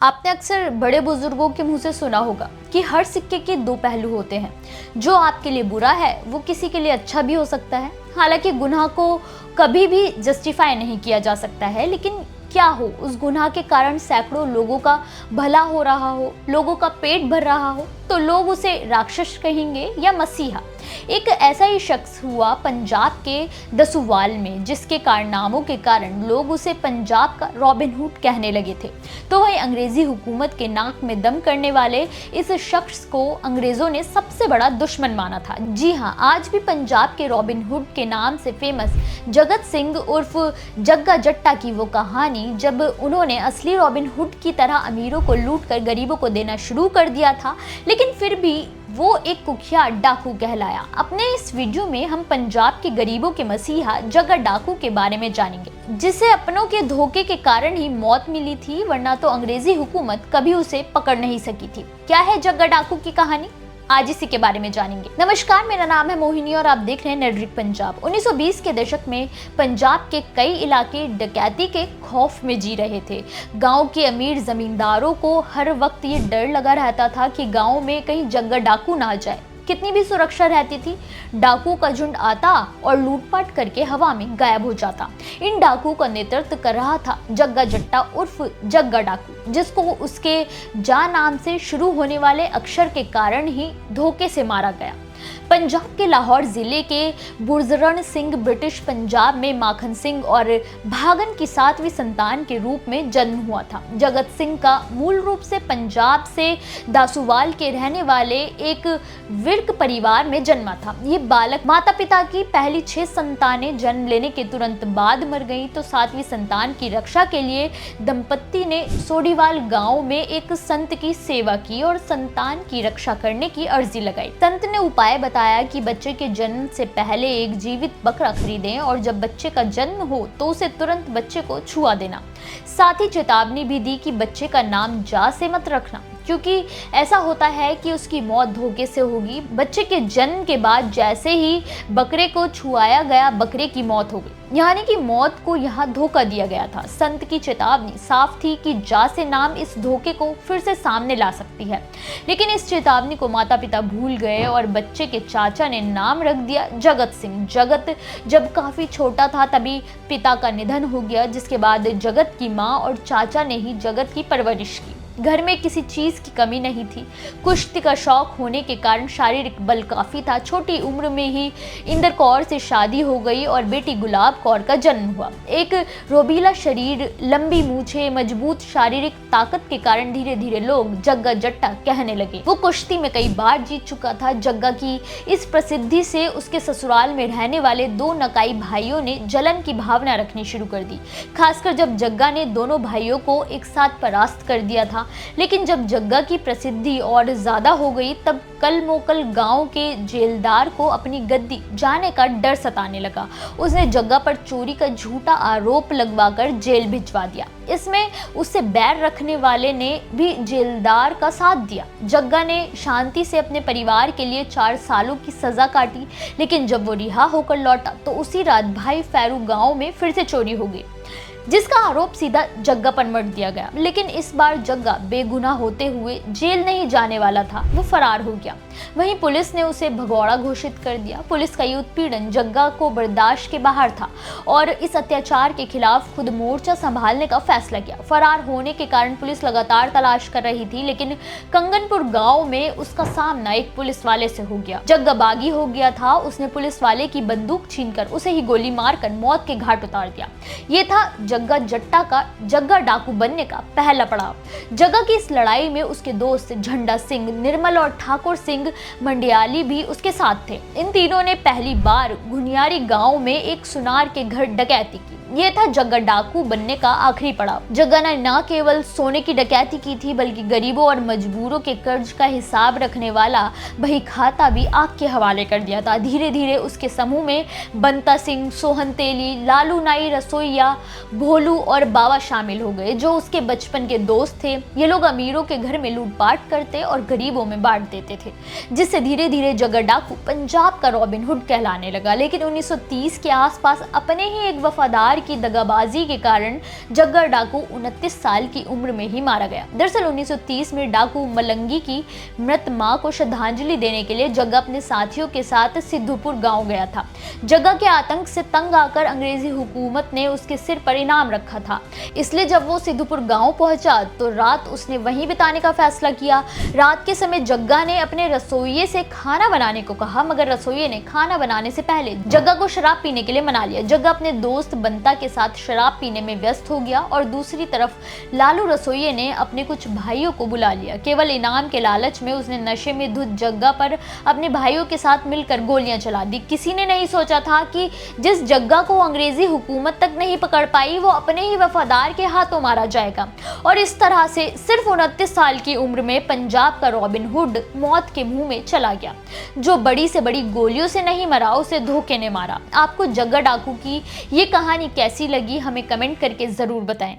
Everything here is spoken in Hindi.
आपने अक्सर बड़े बुजुर्गों के मुंह से सुना होगा कि हर सिक्के के दो पहलू होते हैं। जो आपके लिए बुरा है वो किसी के लिए अच्छा भी हो सकता है। हालांकि गुनाह को कभी भी जस्टिफाई नहीं किया जा सकता है, लेकिन क्या हो उस गुनाह के कारण सैकड़ों लोगों का भला हो रहा हो, लोगों का पेट भर रहा हो, तो लोग उसे राक्षस कहेंगे या मसीहा। एक ऐसा ही शख्स हुआ पंजाब के दसूवाल में, जिसके कारनामों के कारण लोग उसे पंजाब का रॉबिन हुड कहने लगे थे। तो वही अंग्रेजी हुकूमत के नाक में दम करने वाले इस शख्स को अंग्रेजों ने सबसे बड़ा दुश्मन माना था। जी हाँ, आज भी पंजाब के रॉबिन हुड के नाम से फेमस जगत सिंह उर्फ जग्गा जट्टा की वो कहानी, जब उन्होंने असली रॉबिन हुड की तरह अमीरों को लूट कर गरीबों को देना शुरू कर दिया था, लेकिन फिर भी वो एक कुख्यात डाकू कहलाया। अपने इस वीडियो में हम पंजाब के गरीबों के मसीहा जग्गा डाकू के बारे में जानेंगे, जिसे अपनों के धोखे के कारण ही मौत मिली थी, वरना तो अंग्रेजी हुकूमत कभी उसे पकड़ नहीं सकी थी। क्या है जग्गा डाकू की कहानी, आज इसी के बारे में जानेंगे। नमस्कार, मेरा नाम है मोहिनी और आप देख रहे हैं नेटरिक पंजाब। 1920 के दशक में पंजाब के कई इलाके डकैती के खौफ में जी रहे थे। गांव के अमीर जमींदारों को हर वक्त ये डर लगा रहता था कि गांव में कहीं जग्गा डाकू ना आ जाए। कितनी भी सुरक्षा रहती थी, डाकू का झुंड आता और लूटपाट करके हवा में गायब हो जाता। इन डाकू का नेतृत्व कर रहा था जग्गा जट्टा उर्फ जग्गा डाकू, जिसको उसके जा नाम से शुरू होने वाले अक्षर के कारण ही धोखे से मारा गया। पंजाब के लाहौर जिले के बुरजरण सिंह ब्रिटिश पंजाब में माखन सिंह और भागन की 7वीं संतान के रूप में जन्म हुआ था। जगत सिंह का मूल रूप से पंजाब से दासूवाल के रहने वाले एक विर्क परिवार में जन्मा था। ये बालक माता पिता की पहली 6 संतानें जन्म लेने के तुरंत बाद मर गई, तो 7वीं संतान की रक्षा के लिए दंपत्ति ने सोडीवाल गांव में एक संत की सेवा की और संतान की रक्षा करने की अर्जी लगाई। संत ने उपाय बताया कि बच्चे के जन्म से पहले एक जीवित बकरा खरीदें और जब बच्चे का जन्म हो तो उसे तुरंत बच्चे को छुआ देना। साथ ही चेतावनी भी दी कि बच्चे का नाम जा से मत रखना, क्योंकि ऐसा होता है कि उसकी मौत धोखे से होगी। बच्चे के जन्म के बाद जैसे ही बकरे को छुआया गया, बकरे की मौत हो गई, यानी कि मौत को यहाँ धोखा दिया गया था। संत की चेतावनी साफ थी कि जा से नाम इस धोखे को फिर से सामने ला सकती है, लेकिन इस चेतावनी को माता पिता भूल गए और बच्चे के चाचा ने नाम रख दिया जगत सिंह। जगत जब काफी छोटा था तभी पिता का निधन हो गया, जिसके बाद जगत की माँ और चाचा ने ही जगत की परवरिश की। घर में किसी चीज की कमी नहीं थी। कुश्ती का शौक होने के कारण शारीरिक बल काफी था। छोटी उम्र में ही इंदर कौर से शादी हो गई और बेटी गुलाब कौर का जन्म हुआ। एक रोबीला शरीर, लंबी मूछें, मजबूत शारीरिक ताकत के कारण धीरे धीरे लोग जग्गा जट्टा कहने लगे। वो कुश्ती में कई बार जीत चुका था। जग्गा की इस प्रसिद्धि से उसके ससुराल में रहने वाले 2 नकाई भाइयों ने जलन की भावना रखनी शुरू कर दी, खासकर जब जग्गा ने दोनों भाइयों को एक साथ परास्त कर दिया था। लेकिन जब जग्गा की प्रसिद्धि और ज्यादा हो गई, तब कल मोकल गांव के जेलदार को अपनी गद्दी जाने का डर सताने लगा। उसने जग्गा पर चोरी का झूठा आरोप लगवाकर जेल भिजवा दिया। इसमें उससे बैर रखने वाले ने भी जेलदार का साथ दिया। जग्गा ने शांति से अपने परिवार के लिए 4 सालों की सजा काटी, लेकिन जब वो रिहा होकर लौटा तो उसी रात भाई फैरू गांव में फिर से चोरी हो गई, जिसका आरोप सीधा जग्गा पर मढ़ दिया गया। लेकिन इस बार जग्गा बेगुनाह होते हुए जेल नहीं जाने वाला था, वो फरार हो गया। वहीं पुलिस ने उसे भगौड़ा घोषित कर दिया। पुलिस का ये उत्पीड़न जग्गा को बर्दाश्त के बाहर था और इस अत्याचार के खिलाफ खुद मोर्चा संभालने का फैसला किया। फरार होने के कारण पुलिस लगातार तलाश कर रही थी, लेकिन कंगनपुर गांव में उसका सामना एक पुलिस वाले से हो गया। जग्गा बागी हो गया था। उसने पुलिस वाले की बंदूक छीनकर उसे ही गोली मारकर मौत के घाट उतार दिया। ये था जग्गा जट्टा का जग्गा डाकू बनने का पहला पड़ाव। जग्गा की इस लड़ाई में उसके दोस्त झंडा सिंह, निर्मल और ठाकुर सिंह मंडियाली भी उसके साथ थे। इन तीनों ने पहली बार घुनियारी गांव में एक सुनार के घर डकैती की। ये था जग्गा डाकू बनने का आखिरी पड़ाव। जग्गा ने न केवल सोने की डकैती की थी, बल्कि गरीबों और मजबूरों के कर्ज का हिसाब रखने वाला बही खाता भी आग के हवाले कर दिया था। धीरे धीरे उसके समूह में बंता सिंह, सोहन तेली, लालू नाई रसोईया, भोलू और बाबा शामिल हो गए, जो उसके बचपन के दोस्त थे। ये लोग अमीरों के घर में लूटपाट करते और गरीबों में बांट देते थे, जिससे धीरे धीरे जग्गा डाकू पंजाब का रॉबिन हुड कहलाने लगा। लेकिन 1930 के आसपास अपने ही एक वफादार परिवार की दगाबाजी के कारण जग्गा डाकू 29 साल की उम्र में ही मारा गया। दरअसल 1930 में डाकू मलंगी की मृत मां को श्रद्धांजलि देने के लिए जग्गा अपने साथियों के साथ सिद्धूपुर गांव गया था। जग्गा के आतंक से तंग आकर अंग्रेजी हुकूमत ने उसके सिर पर इनाम रखा था, इसलिए जब वो सिद्धूपुर गांव पहुंचा तो रात उसने वहीं बिताने का फैसला किया। रात के समय जग्गा ने अपने रसोइये से खाना बनाने को कहा, मगर रसोइये ने खाना बनाने से पहले जग्गा को शराब पीने के लिए मना लिया। जग्गा अपने दोस्त बंता के साथ शराब पीने में व्यस्त हो गया और दूसरी तरफ लालू रसोइये ने अपने कुछ भाइयों को बुला लिया। केवल इनाम के लालच में उसने नशे में धुत जग्गा पर अपने भाइयों के साथ मिलकर गोलियां चला दी। किसी ने नहीं सोचा था कि जिस जग्गा को अंग्रेजी हुकूमत तक नहीं पकड़ पाई वो अपने ही वफादार के हाथों मारा जाएगा। और इस तरह से सिर्फ 29 साल की उम्र में पंजाब का रॉबिन हुड मौत के मुंह में चला गया। जो बड़ी से बड़ी गोलियों से नहीं मरा, उसे धोखे ने मारा। आपको जग्गा डाकू की ये कहानी कैसी लगी हमें कमेंट करके जरूर बताएं।